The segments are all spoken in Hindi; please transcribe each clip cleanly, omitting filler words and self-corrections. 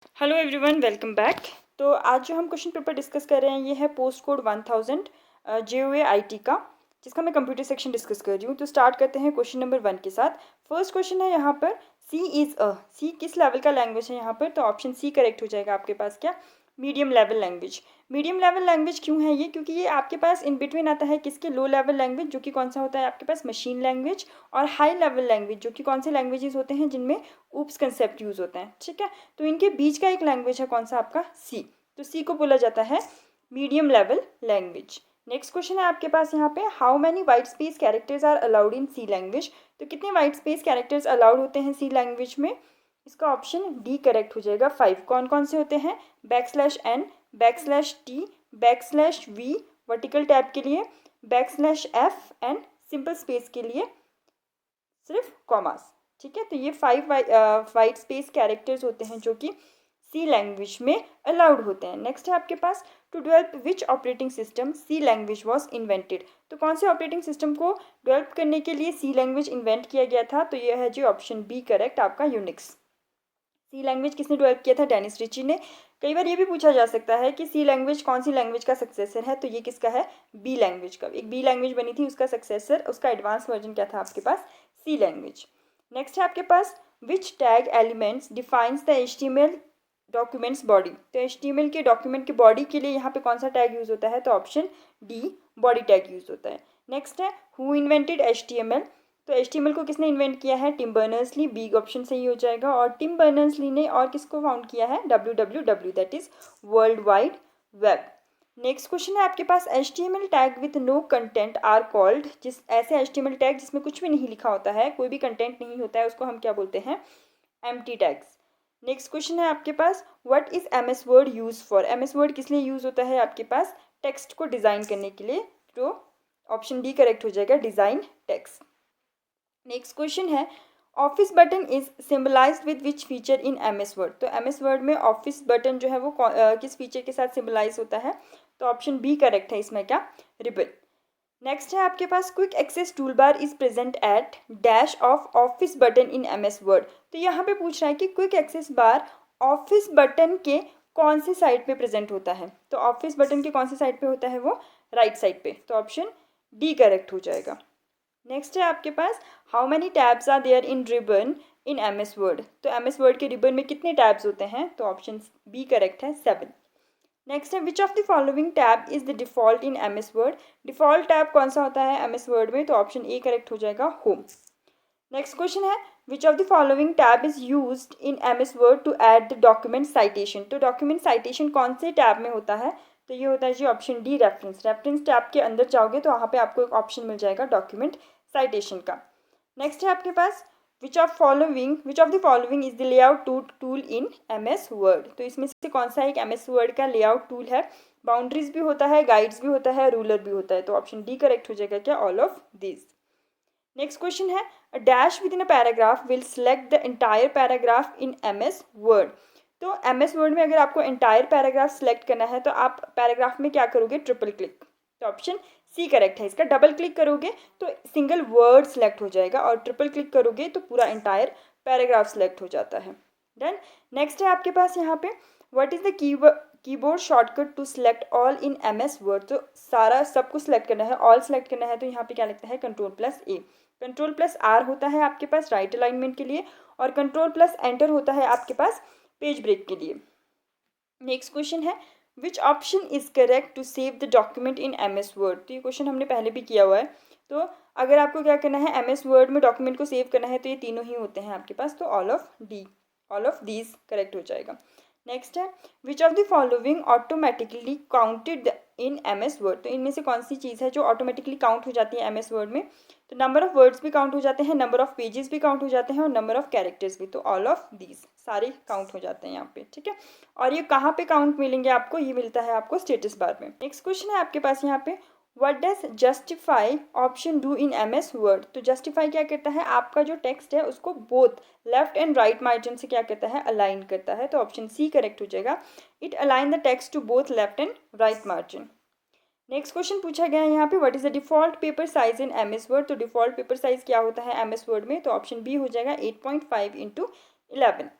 Hello everyone, welcome back. तो आज जो हम क्वेश्चन पेपर डिस्कस कर रहे हैं ये है पोस्ट कोड 1000 JOA-IT का, जिसका मैं कंप्यूटर सेक्शन डिस्कस कर रही हूँ। तो स्टार्ट करते हैं क्वेश्चन नंबर 1 के साथ। फर्स्ट क्वेश्चन है यहाँ पर, सी किस लेवल का लैंग्वेज है यहाँ पर? तो ऑप्शन सी करेक्ट हो जाएगा आपके पास। क्या? Medium level language. Medium level language क्यों है ये? क्योंकि ये आपके पास इन बिटवीन आता है किसके? लो लेवल लैंग्वेज, जो कि कौन सा होता है आपके पास? Machine language. और हाई लेवल लैंग्वेज, जो कि कौन से लैंग्वेजेस होते हैं जिनमें ऊप्स कंसेप्ट यूज़ होते हैं। ठीक है, तो इनके बीच का एक लैंग्वेज है कौन सा आपका? सी। तो सी को बोला जाता है medium level language. Next question है आपके पास यहाँ पे, how many white space characters are allowed in C language? तो कितने वाइट स्पेस कैरेक्टर्स अलाउड होते हैं सी लैंग्वेज में? इसका ऑप्शन डी करेक्ट हो जाएगा, 5। कौन कौन से होते हैं? \n, \t, \v vertical tab के लिए, \f एंड सिंपल स्पेस के लिए सिर्फ कॉमास। ठीक है, तो ये 5 वाइट स्पेस कैरेक्टर्स होते हैं जो कि सी लैंग्वेज में अलाउड होते हैं। नेक्स्ट है आपके पास, to develop which operating system C language was invented? तो कौन से ऑपरेटिंग सिस्टम को डेवलप करने के लिए सी लैंग्वेज इन्वेंट किया गया था? तो यह है जी ऑप्शन बी करेक्ट आपका, यूनिक्स। सी लैंग्वेज किसने डेवलप किया था? डेनिस रिची ने। कई बार ये भी पूछा जा सकता है कि सी लैंग्वेज कौन सी लैंग्वेज का सक्सेसर है? तो ये किसका है? बी लैंग्वेज का। एक बी लैंग्वेज बनी थी, उसका सक्सेसर, उसका एडवांस वर्जन क्या था आपके पास? सी लैंग्वेज। नेक्स्ट है आपके पास, which tag elements defines the HTML documents body? तो HTML के डॉक्यूमेंट की बॉडी के लिए यहाँ पे कौन सा टैग यूज होता है? तो option D body tag use होता है। नेक्स्ट है, हु इन्वेंटेड HTML? तो HTML को किसने इन्वेंट किया है? Tim Berners-Lee. बी ऑप्शन सही हो जाएगा। और टिम बर्नर्स-ली ने और किसको फाउंड किया है? WWW, that is world wide web. Next question है आपके पास, HTML tag with no content are called? जिस ऐसे HTML टैग जिसमें कुछ भी नहीं लिखा होता है, कोई भी कंटेंट नहीं होता है, उसको हम क्या बोलते हैं? Empty tags. नेक्स्ट क्वेश्चन है आपके पास, what is MS word use for? MS word किस लिए यूज होता है आपके पास? टेक्स्ट को डिजाइन करने के लिए। तो ऑप्शन डी करेक्ट हो जाएगा, डिजाइन टेक्स्ट। नेक्स्ट क्वेश्चन है, office button is symbolized with which feature in MS word? तो MS वर्ड में ऑफिस बटन जो है वो किस फीचर के साथ सिम्बलाइज होता है? तो ऑप्शन बी करेक्ट है इसमें, क्या? रिबन। नेक्स्ट है आपके पास, quick access tool bar is present at dash of office button in MS word? तो यहाँ पे पूछ रहा है कि quick access bar office button के कौन से साइड पे प्रेजेंट होता है? तो ऑफिस बटन के कौन से साइड पे होता है वो? राइट साइड पे। तो ऑप्शन डी करेक्ट हो जाएगा। नेक्स्ट है आपके पास, how many tabs are there in ribbon in MS word? तो MS वर्ड के रिबन में कितने टैब्स होते हैं? तो ऑप्शन बी करेक्ट है, 7। नेक्स्ट है, which of the following tab is the default in MS word? Default tab कौन सा होता है MS वर्ड में? तो ऑप्शन ए करेक्ट हो जाएगा, होम। नेक्स्ट क्वेश्चन है, which of the following tab is used in MS word to add the document citation? तो डॉक्यूमेंट साइटेशन कौन से टैब में होता है? तो ये होता है जी option D, reference. Reference tab के अंदर जाओगे तो वहाँ पे आपको एक ऑप्शन मिल जाएगा डॉक्यूमेंट साइटेशन का। नेक्स्ट है आपके पास, which of the following is the layout tool in MS word? तो इसमें से कौन सा एक MS वर्ड का लेआउट टूल है? बाउंड्रीज भी होता है, गाइड्स भी होता है, रूलर भी होता है। तो ऑप्शन डी करेक्ट हो जाएगा, क्या? All of this. Next question है, a dash within a paragraph will select the entire paragraph in MS word? तो MS वर्ड में अगर आपको एंटायर पैराग्राफ सेलेक्ट करना है तो आप पैराग्राफ में क्या करोगे? Triple click. तो ऑप्शन सी करेक्ट है इसका। डबल क्लिक करोगे तो सिंगल वर्ड सेलेक्ट हो जाएगा, और ट्रिपल क्लिक करोगे तो पूरा एंटायर पैराग्राफ सेलेक्ट हो जाता है। डन। नेक्स्ट है आपके पास यहाँ पे, what is the keyboard shortcut to select all in MS word? तो सारा सब कुछ सेलेक्ट करना है, ऑल सेलेक्ट करना है, तो यहाँ पे क्या लिखता है? Ctrl+A। Ctrl+R होता है आपके पास राइट अलाइनमेंट के लिए, और Ctrl+Enter होता है आपके पास पेज ब्रेक के लिए। नेक्स्ट क्वेश्चन है, which option is correct to save the document in MS word? तो ये क्वेश्चन हमने पहले भी किया हुआ है। तो अगर आपको क्या करना है, MS वर्ड में डॉक्यूमेंट को सेव करना है, तो ये तीनों ही होते हैं आपके पास। तो ऑल ऑफ दीज करेक्ट हो जाएगा। नेक्स्ट है, which of the following automatically counted in MS word? तो इनमें से कौन सी चीज़ है जो ऑटोमेटिकली काउंट हो जाती है MS वर्ड में? तो नंबर ऑफ वर्ड्स भी काउंट हो जाते हैं, नंबर ऑफ पेजेस भी काउंट हो जाते हैं, और नंबर ऑफ कैरेक्टर्स भी। तो ऑल ऑफ दीज सारे काउंट हो जाते हैं यहाँ पे। ठीक है, और ये कहाँ पे काउंट मिलेंगे आपको? ये मिलता है आपको स्टेटस बार में। नेक्स्ट क्वेश्चन है आपके पास यहाँ पे, what does justify option do in MS word? तो जस्टिफाई क्या करता है? आपका जो टेक्स्ट है उसको both left and right margin से क्या करता है? अलाइन करता है। तो ऑप्शन सी करेक्ट हो जाएगा, it align the text to both left and right margin. Next question पूछा गया है यहाँ पे, what is the default paper size in MS word? तो डिफॉल्ट पेपर साइज क्या होता है MS वर्ड में? तो ऑप्शन बी हो जाएगा 8.5 × 11।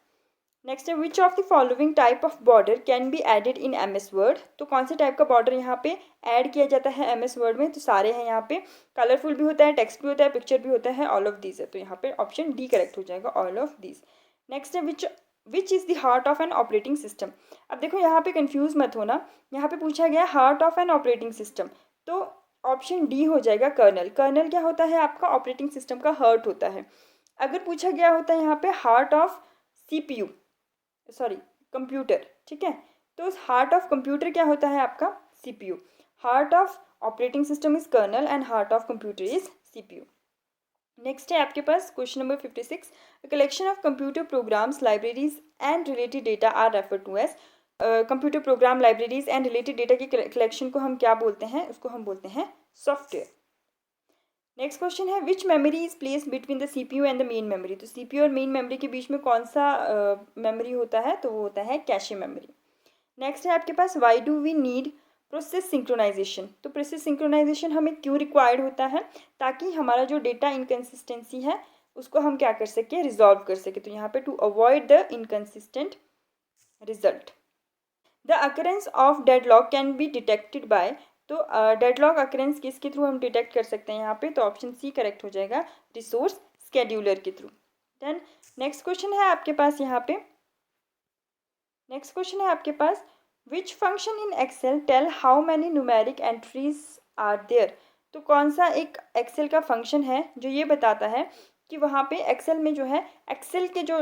नेक्स्ट है which of the following type of border can be added in MS word. तो कौन से टाइप का बॉर्डर यहाँ पे ऐड किया जाता है MS वर्ड में। तो सारे हैं यहाँ पे, कलरफुल भी होता है, टेक्स्ट भी होता है, पिक्चर भी होता है, ऑल ऑफ दीज है। तो यहाँ पे ऑप्शन डी करेक्ट हो जाएगा, ऑल ऑफ दीज। नेक्स्ट है which is the heart of an operating system. अब देखो यहाँ पे कंफ्यूज मत होना, यहाँ पे पूछा गया heart of an operating system, तो ऑप्शन डी हो जाएगा कर्नल। कर्नल क्या होता है आपका ऑपरेटिंग सिस्टम का हार्ट होता है। अगर पूछा गया होता है यहाँ पे heart of CPU, sorry computer, ठीक है, तो हार्ट ऑफ कंप्यूटर क्या होता है आपका CPU। Heart of operating system is kernel and heart of computer is CPU। Next है आपके पास question number 56, collection of computer programs libraries and related data are refer to as. Computer program libraries and related data की कलेक्शन को हम क्या बोलते हैं, उसको हम बोलते हैं सॉफ्टवेयर। नेक्स्ट क्वेश्चन है which memory is place between the CPU and the main memory. तो CPU और मेन मेमोरी के बीच में कौन सा मेमोरी होता है, तो वो होता है कैशे मेमोरी। नेक्स्ट है आपके पास why do we need process synchronization. तो प्रोसेस सिंक्रोनाइजेशन हमें क्यों रिक्वायर्ड होता है, ताकि हमारा जो डेटा इनकन्सिस्टेंसी है उसको हम क्या कर सके, रिजॉल्व कर सके। तो यहाँ पे to avoid the inconsistent result. The occurrence of deadlock can be detected by. तो डेडलॉक अकरेंस किसके थ्रू हम डिटेक्ट कर सकते हैं यहाँ पे, तो ऑप्शन सी करेक्ट हो जाएगा, रिसोर्स स्केड्यूलर के थ्रू। देन नेक्स्ट क्वेश्चन है आपके पास यहाँ पे, नेक्स्ट क्वेश्चन है आपके पास which function in Excel tell how many numeric entries are there. तो कौन सा एक एक्सेल का फंक्शन है जो ये बताता है कि वहाँ पे एक्सेल में जो है, एक्सेल के जो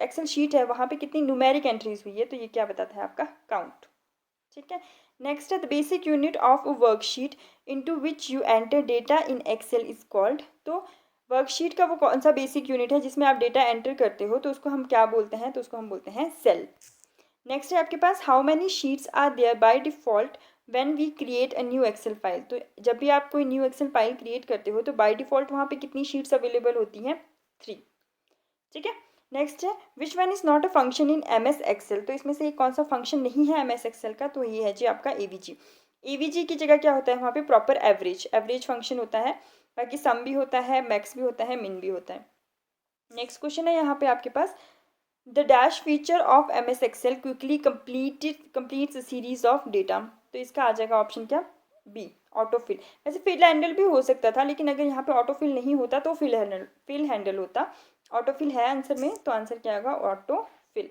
एक्सेल शीट है वहाँ पे कितनी न्यूमेरिक एंट्रीज हुई है। तो ये क्या बताता है आपका काउंट, ठीक है। नेक्स्ट है the basic unit of a worksheet into which you enter data in Excel is called. तो वर्कशीट का वो कौन सा बेसिक यूनिट है जिसमें आप डेटा एंटर करते हो, तो उसको हम क्या बोलते हैं, तो उसको हम बोलते हैं सेल। नेक्स्ट है आपके पास how many sheets are there by default when we create a new Excel file. तो जब भी आप कोई न्यू एक्सेल फाइल क्रिएट करते हो तो बाय डिफ़ॉल्ट वहाँ पे कितनी शीट्स अवेलेबल होती हैं, 3, ठीक है। नेक्स्ट है which one is not a function in MS Excel. तो इसमें से एक कौन सा फंक्शन नहीं है MS एक्सेल का, तो ये है जी आपका AVG। AVG की जगह क्या होता है वहाँ पे प्रॉपर एवरेज, एवरेज फंक्शन होता है, बाकी सम भी होता है, मैक्स भी होता है, मिन भी होता है। नेक्स्ट क्वेश्चन है यहाँ पे आपके पास the dash feature of MS Excel quickly completes series of data. तो इसका आ जाएगा ऑप्शन क्या, बी ऑटोफिल। वैसे फिल हैंडल भी हो सकता था, लेकिन अगर यहाँ पे ऑटोफिल नहीं होता तो फिल हैंडल होता। ऑटोफिल है आंसर में, तो आंसर क्या होगा, ऑटोफिल।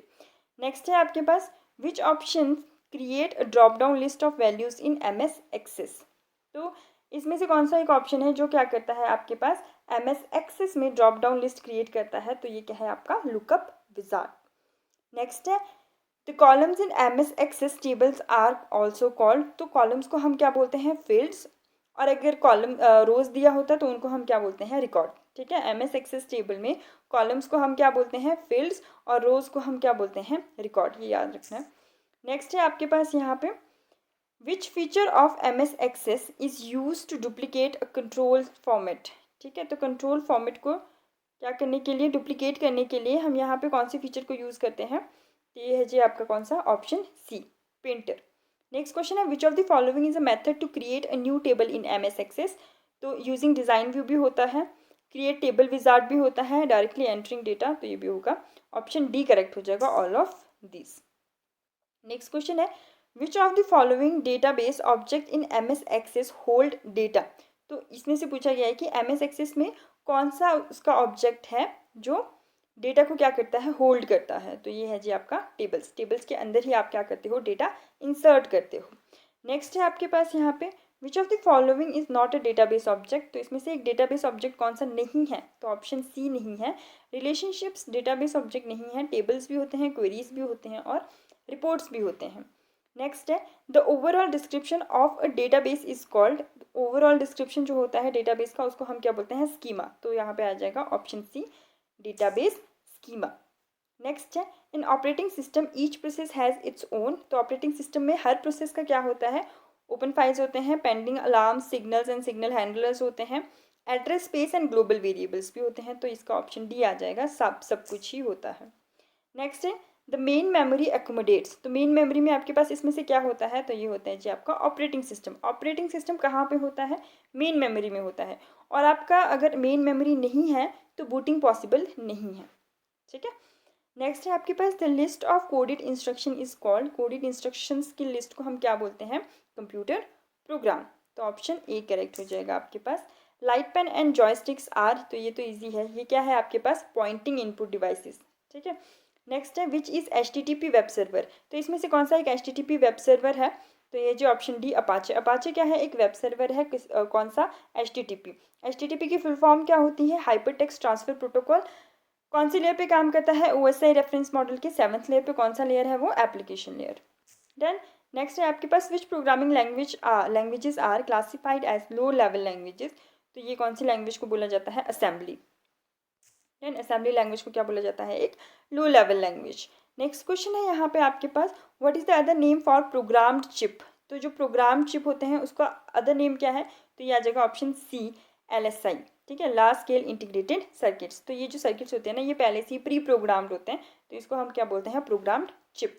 नेक्स्ट है आपके पास which option create a drop down list of values in MS Access. तो इसमें से कौन सा एक ऑप्शन है जो क्या करता है आपके पास MS एक्सेस में ड्रॉप डाउन लिस्ट क्रिएट करता है, तो ये क्या है आपका लुकअप विजार्ड। नेक्स्ट है the columns in MS Access tables are also called. तो कॉलम्स को हम क्या बोलते हैं, फील्ड्स, और अगर कॉलम रोज दिया होता तो उनको हम क्या बोलते हैं, रिकॉर्ड, ठीक है। MS एक्सेस टेबल में कॉलम्स को हम क्या बोलते हैं, फील्ड्स, और रोज को हम क्या बोलते हैं, रिकॉर्ड, ये याद रखना है। नेक्स्ट है आपके पास यहाँ पे which feature of MS Access is use to duplicate a control format. ठीक है, तो कंट्रोल फॉर्मेट को क्या करने के लिए, डुप्लीकेट करने के लिए हम यहाँ पे कौन सी फीचर को यूज़ करते हैं, तो ये है जी आपका कौन सा, option C painter. Next question है which of the following is a method to create a new table in MS Access. तो यूजिंग डिज़ाइन व्यू भी होता है, क्रिएट टेबल विजार्ड भी होता है, डायरेक्टली एंटरिंग डेटा, तो ये भी होगा, ऑप्शन डी करेक्ट हो जाएगा, all of this. Next question है which of the following database object in MS Access hold data. तो इसमें से पूछा गया है कि MS एक्सेस में कौन सा उसका ऑब्जेक्ट है जो डेटा को क्या करता है, होल्ड करता है। तो ये है जी आपका टेबल्स, टेबल्स के अंदर ही आप क्या करते हो, डेटा इंसर्ट करते हो। नेक्स्ट है आपके पास यहाँ पे विच of the following is not a database object. तो इसमें से एक डेटाबेस ऑब्जेक्ट कौन सा नहीं है, तो ऑप्शन सी नहीं है, रिलेशनशिप्स डेटाबेस ऑब्जेक्ट नहीं है, टेबल्स भी होते हैं, क्वेरीज भी होते हैं, और रिपोर्ट्स भी होते हैं। नेक्स्ट है the overall description of a database is called. Overall description जो होता है डेटाबेस का उसको हम क्या बोलते हैं, स्कीमा। तो यहाँ पे आ जाएगा option C database schema. Next है in operating system each process has its own. तो ऑपरेटिंग सिस्टम में हर प्रोसेस का क्या होता है, ओपन फाइल्स होते हैं, pending alarm signals and signal handlers होते हैं, address space and global variables भी होते हैं। तो इसका ऑप्शन डी आ जाएगा, सब कुछ ही होता है। नेक्स्ट है द मेन मेमोरी एकोमोडेट्स। तो मेन मेमोरी में आपके पास इसमें से क्या होता है, तो ये होता है जी आपका ऑपरेटिंग सिस्टम। ऑपरेटिंग सिस्टम कहाँ पे होता है, मेन मेमोरी में होता है, और आपका अगर मेन मेमोरी नहीं है तो बूटिंग पॉसिबल नहीं है, ठीक है। नेक्स्ट है आपके पास the list of coded instruction is called, coded instructions की लिस्ट को हम क्या बोलते हैं, कंप्यूटर प्रोग्राम। तो ऑप्शन ए करेक्ट हो जाएगा आपके पास। Light pen and joysticks are, तो ये तो इजी है, ये क्या है आपके पास, पॉइंटिंग इनपुट डिवाइसेस, ठीक है। नेक्स्ट है which is HTTP web server, तो इसमें से कौन सा एक HTTP वेब सर्वर है, तो ये जो ऑप्शन डी अपाचे, अपाचे क्या है, एक वेब सर्वर है, कौन सा, HTTP की फुल फॉर्म क्या होती है, हाइपर टेक्स्ट ट्रांसफर प्रोटोकॉल। कौन सी लेयर पे काम करता है, OSI रेफरेंस मॉडल के 7th लेयर पे कौन सा लेयर है, वो एप्लीकेशन लेयर। देन नेक्स्ट है आपके पास which programming languages are classified as low level languages, तो ये कौन सी लैंग्वेज को बोला जाता है, असेंबली। देन असेंबली लैंग्वेज को क्या बोला जाता है, एक low level language. Next question है यहाँ पे आपके पास what is the other name for programmed chip, तो जो प्रोग्राम चिप होते हैं उसका अदर नेम क्या है, तो ये आ जाएगा ऑप्शन सी, LSI, ठीक है, लार्ज स्केल इंटीग्रेटेड सर्किट्स। तो ये जो सर्किट्स होते हैं ना, ये पहले से ही प्री प्रोग्राम्ड होते हैं, तो इसको हम क्या बोलते हैं, programmed chip.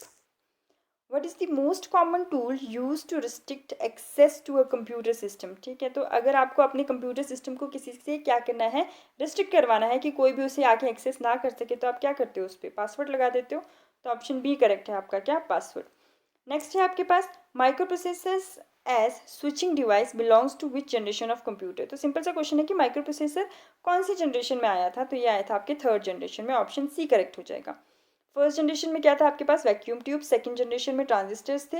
What is the most common tool used to restrict access to a computer system, ठीक है। तो अगर आपको अपने कंप्यूटर सिस्टम को किसी से क्या करना है, रिस्ट्रिक्ट करवाना है कि कोई भी उसे आके एक्सेस ना कर सके, तो आप क्या करते हो, उस पर पासवर्ड लगा देते हो। तो ऑप्शन बी करेक्ट है आपका, क्या, पासवर्ड। नेक्स्ट है आपके पास micro processors as switching device belongs to which generation of computer, तो सिंपल सा क्वेश्चन है कि माइक्रो प्रोसेसर कौन सी जनरेशन में आया था, तो ये आया था आपके 3rd जनरेशन में, ऑप्शन सी करेक्ट हो जाएगा। फर्स्ट जनरेशन में क्या था आपके पास, वैक्यूम ट्यूब, सेकंड जनरेशन में ट्रांजिस्टर्स थे,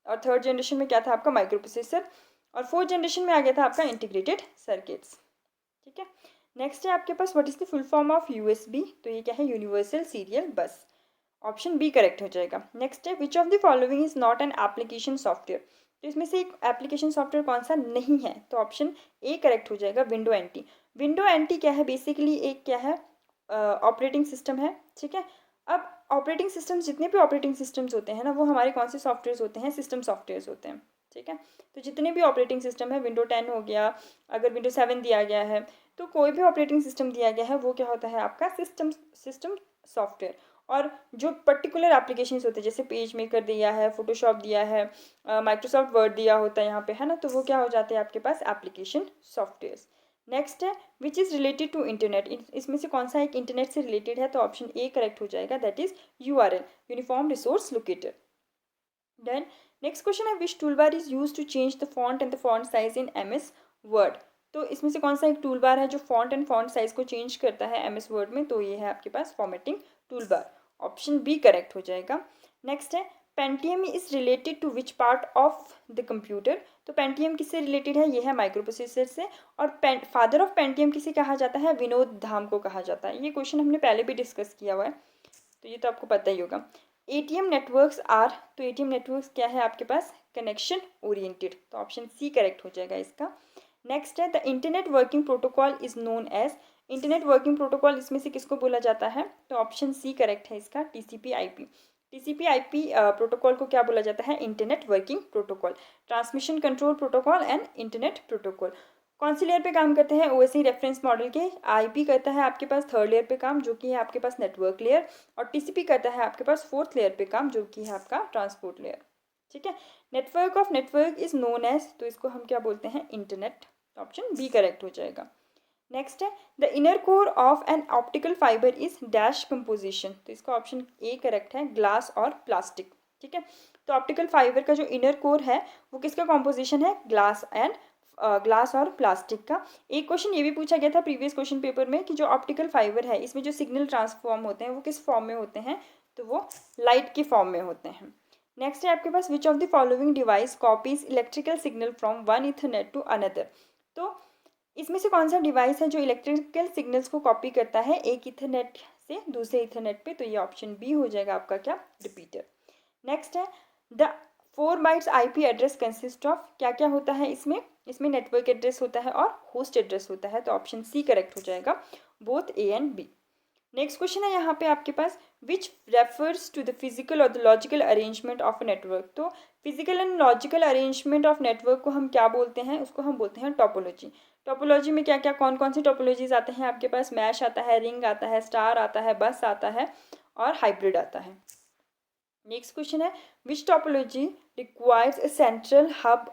और 3rd जनरेशन में क्या था आपका, माइक्रो प्रोसेसर, और 4th जनरेशन में आ गया था आपका इंटीग्रेटेड सर्किट्स, ठीक है। नेक्स्ट है आपके पास what is the full form of USB, तो ये क्या है, universal serial bus, option B correct हो जाएगा। नेक्स्ट है which of the following is not an application software, तो इसमें से एक एप्लीकेशन सॉफ्टवेयर कौन सा नहीं है, तो ऑप्शन ए करेक्ट हो जाएगा, विंडो NT। विंडो NT क्या है, बेसिकली एक क्या है, ऑपरेटिंग सिस्टम है, ठीक है। अब ऑपरेटिंग सिस्टम्स, जितने भी ऑपरेटिंग सिस्टम्स होते हैं ना, वो हमारे कौन से सॉफ्टवेयर्स होते हैं, सिस्टम सॉफ्टवेयर्स होते हैं, ठीक है। तो जितने भी ऑपरेटिंग सिस्टम है, विंडो 10 हो गया, अगर विंडो 7 दिया गया है, तो कोई भी ऑपरेटिंग सिस्टम दिया गया है वो क्या होता है आपका, सिस्टम सॉफ्टवेयर। और जो पर्टिकुलर एप्लीकेशंस होते हैं, जैसे पेज मेकर दिया है, फोटोशॉप दिया है, माइक्रोसॉफ्ट वर्ड दिया होता है यहाँ पे, है ना, तो वो क्या हो जाते हैं आपके पास, एप्लीकेशन सॉफ्टवेयर्स। नेक्स्ट है which is related to internet, इसमें से कौन सा एक इंटरनेट से रिलेटेड है, तो ऑप्शन ए करेक्ट हो जाएगा, that is URL, uniform resource locator. Then next question है which tool bar is use to change the font and the font size in MS word, तो इसमें से कौन सा एक टूल बार है जो फॉन्ट एंड फॉन्ट साइज को चेंज करता है MS वर्ड में, तो ये है आपके पास formatting tool bar, option B correct हो जाएगा। नेक्स्ट है Pentium is related to which part of the computer, तो पेंटियम किससे रिलेटेड है, ये है माइक्रो प्रोसेसर से, और फादर ऑफ पेंटियम किसे कहा जाता है, विनोद धाम को कहा जाता है। ये क्वेश्चन हमने पहले भी डिस्कस किया हुआ है, तो ये तो आपको पता ही होगा। ATM नेटवर्क्स आर, तो ATM नेटवर्क्स क्या है आपके पास, कनेक्शन ओरिएंटेड, तो ऑप्शन सी करेक्ट हो जाएगा इसका। नेक्स्ट है the internet working protocol is known as, internet working protocol इसमें से किसको बोला जाता है, तो ऑप्शन सी करेक्ट है इसका, TCP/IP। TCP/IP प्रोटोकॉल को क्या बोला जाता है, internet working protocol, transmission control protocol and internet protocol. कौन सी लेयर पे काम करते हैं, OSI रेफरेंस मॉडल के। IP करता है आपके पास 3rd लेयर पे काम, जो कि है आपके पास नेटवर्क लेयर, और TCP करता है आपके पास 4th लेयर पे काम, जो कि है आपका ट्रांसपोर्ट लेयर, ठीक है। Network of network is known as, तो इसको हम क्या बोलते हैं, इंटरनेट, ऑप्शन बी करेक्ट हो जाएगा। नेक्स्ट है the inner core of an optical fibre is dash composition, तो इसका ऑप्शन ए करेक्ट है, ग्लास और प्लास्टिक, ठीक है। तो ऑप्टिकल फाइबर का जो इनर कोर है वो किसका कॉम्पोजिशन है, ग्लास और प्लास्टिक का। एक क्वेश्चन ये भी पूछा गया था प्रीवियस क्वेश्चन पेपर में कि जो ऑप्टिकल फाइबर है इसमें जो सिग्नल ट्रांसफॉर्म होते हैं वो किस फॉर्म में होते हैं, तो वो लाइट के फॉर्म में होते हैं। नेक्स्ट है आपके पास which of the following device copies electrical signal from one Ethernet to another, तो इसमें से कौन सा डिवाइस है जो इलेक्ट्रिकल सिग्नल्स को कॉपी करता है एक इथरनेट से दूसरे इथरनेट पे, तो ये ऑप्शन बी हो जाएगा आपका, क्या, रिपीटर। नेक्स्ट है the 4 bytes IP address consist of, क्या क्या होता है इसमें, इसमें नेटवर्क एड्रेस होता है और होस्ट एड्रेस होता है, तो ऑप्शन सी करेक्ट हो जाएगा, both A and B। Next question है यहाँ पे आपके पास which refers to the physical और the logical arrangement of network, तो physical and logical arrangement of network को हम क्या बोलते हैं, उसको हम बोलते हैं टोपोलॉजी। टोपोलॉजी में क्या क्या कौन कौन सी टोपोलॉजीज आते हैं आपके पास, मैश आता है, रिंग आता है, स्टार आता है, बस आता है, और हाइब्रिड आता है। नेक्स्ट क्वेश्चन है which topology requires a central hub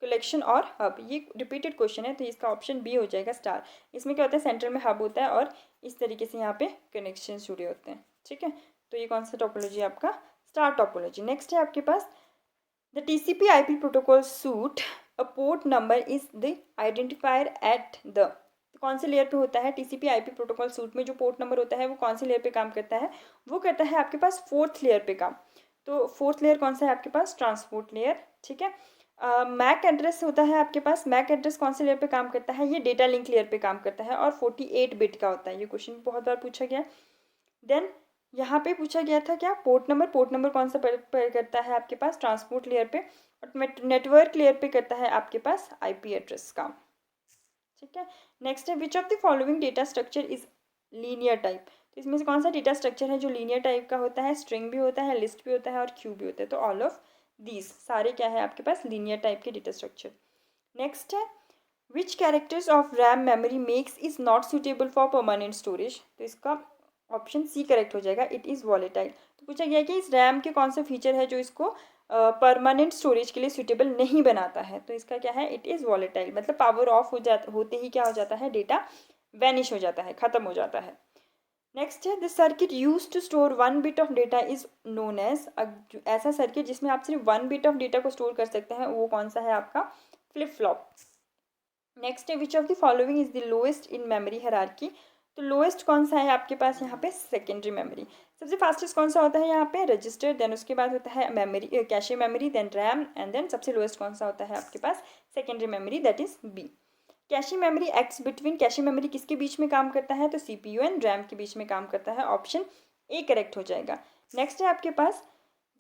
collection और हब, ये रिपीटेड क्वेश्चन है, तो इसका ऑप्शन बी हो जाएगा, स्टार। इसमें क्या होता है, सेंटर में हब होता है और इस तरीके से यहाँ पे कनेक्शन जुड़े होते हैं, ठीक है, तो ये कौन सा टोपोलॉजी है आपका? Star topology. नेक्स्ट है आपके पास the TCP/IP protocol suite a port number is the identifier at the, कौन से लेयर पे होता है? TCP/IP प्रोटोकॉल सूट में जो पोर्ट नंबर होता है वो कौन से लेयर पे काम करता है? वो करता है आपके पास फोर्थ लेयर पे काम। तो फोर्थ लेयर कौन सा है आपके पास? Transport layer. ठीक है, मैक एड्रेस होता है आपके पास। मैक एड्रेस कौन से लेयर पे काम करता है? ये डेटा लिंक लेयर पे काम करता है और 48 बिट का होता है। ये क्वेश्चन बहुत बार पूछा गया। देन यहाँ पे पूछा गया था क्या? Port number. पोर्ट नंबर कौन सा पर करता है आपके पास? ट्रांसपोर्ट लेयर पे। और नेटवर्क लेयर पे करता है आपके पास IP एड्रेस का। ठीक है, नेक्स्ट है which of the following data structure is linear type. तो इसमें से कौन सा डेटा स्ट्रक्चर है जो लीनियर टाइप का होता है? स्ट्रिंग भी होता है, लिस्ट भी होता है और क्यू भी होता है। तो ऑल ऑफ दीज सारे क्या है आपके पास? लीनियर टाइप के डेटा स्ट्रक्चर। नेक्स्ट है which characters of RAM memory makes is not suitable for permanent storage. तो इसका ऑप्शन सी करेक्ट हो जाएगा, इट इज़ वॉलेटाइल। तो पूछा गया कि इस रैम के कौन सा फीचर है जो इसको परमानेंट स्टोरेज के लिए सूटेबल नहीं बनाता है? तो इसका क्या है? It is volatile. मतलब पावर ऑफ होते ही क्या हो जाता है? डेटा वैनिश हो जाता है, ख़त्म हो जाता है। नेक्स्ट है the circuit use to store 1 bit of data is known as. ऐसा सर्किट जिसमें आप सिर्फ 1 बिट ऑफ डेटा को स्टोर कर सकते हैं वो कौन सा है आपका? Flip flop. नेक्स्ट है which of the following is the lowest in memory hierarchy. तो लोएस्ट कौन सा है आपके पास यहाँ पे? Secondary memory. सबसे फास्टेस्ट कौन सा होता है यहाँ पे? रजिस्टर। देन उसके बाद होता है memory, cache memory, then RAM, and then सबसे लोएस्ट कौन सा होता है आपके पास? Secondary memory, that is B. Cache memory acts between, cache memory किसके बीच में काम करता है? तो CPU एंड रैम के बीच में काम करता है। ऑप्शन ए करेक्ट हो जाएगा। नेक्स्ट है आपके पास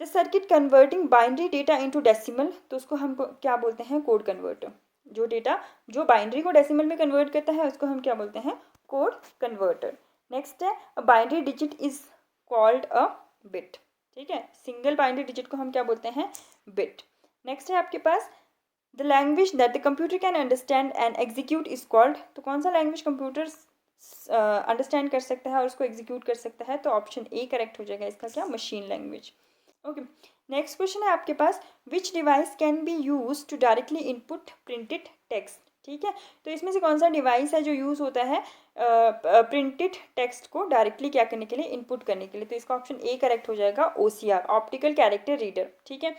the circuit converting binary data into decimal. तो उसको हम क्या बोलते हैं? Code converter. जो डेटा जो बाइनरी को डेसिमल में कन्वर्ट करता है उसको हम क्या बोलते हैं? Code converter. नेक्स्ट है a binary digit is called a bit. ठीक है, सिंगल बाइनरी डिजिट को हम क्या बोलते हैं? बिट। नेक्स्ट है आपके पास the language that the computer can understand and execute is called. तो कौन सा लैंग्वेज कंप्यूटर अंडरस्टैंड कर सकता है और उसको एग्जीक्यूट कर सकता है? तो ऑप्शन ए करेक्ट हो जाएगा इसका क्या? Machine language. Okay, next question है आपके पास which device can be use to directly input printed text. ठीक है, तो इसमें से कौन सा डिवाइस है जो यूज़ होता है प्रिंटेड टेक्स्ट को डायरेक्टली क्या करने के लिए? इनपुट करने के लिए। तो इसका ऑप्शन ए करेक्ट हो जाएगा, OCR, ऑप्टिकल कैरेक्टर रीडर। ठीक है,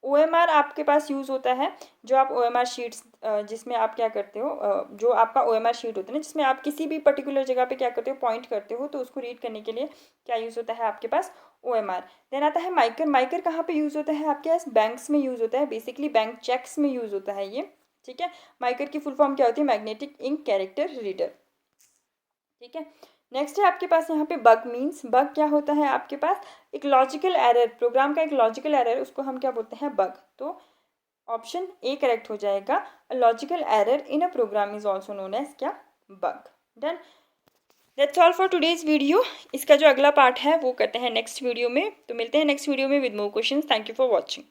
OMR आपके पास यूज़ होता है जो आप OMR शीट्स जिसमें आप क्या करते हो, जो आपका OMR शीट होता है ना जिसमें आप किसी भी पर्टिकुलर जगह पे क्या करते हो? पॉइंट करते हो, तो उसको रीड करने के लिए क्या यूज़ होता है आपके पास? OMR। देन आता है माइकर। माइकर कहाँ पे यूज़ होता है आपके पास? बैंक्स में यूज़ होता है, बेसिकली बैंक चेक्स में यूज़ होता है ये। ठीक है, माइकर की फुल फॉर्म क्या होती है? Magnetic ink character reader. ठीक है, नेक्स्ट है आपके पास यहाँ पे बग मीन्स। बग क्या होता है आपके पास? एक लॉजिकल एरर, प्रोग्राम का एक लॉजिकल एरर, उसको हम क्या बोलते हैं? बग। तो ऑप्शन ए करेक्ट हो जाएगा, a logical error in a program is also known as क्या? Bug. Done, that's all for today's video. इसका जो अगला पार्ट है वो करते हैं नेक्स्ट वीडियो में। तो मिलते हैं नेक्स्ट वीडियो में with more questions. Thank you for watching.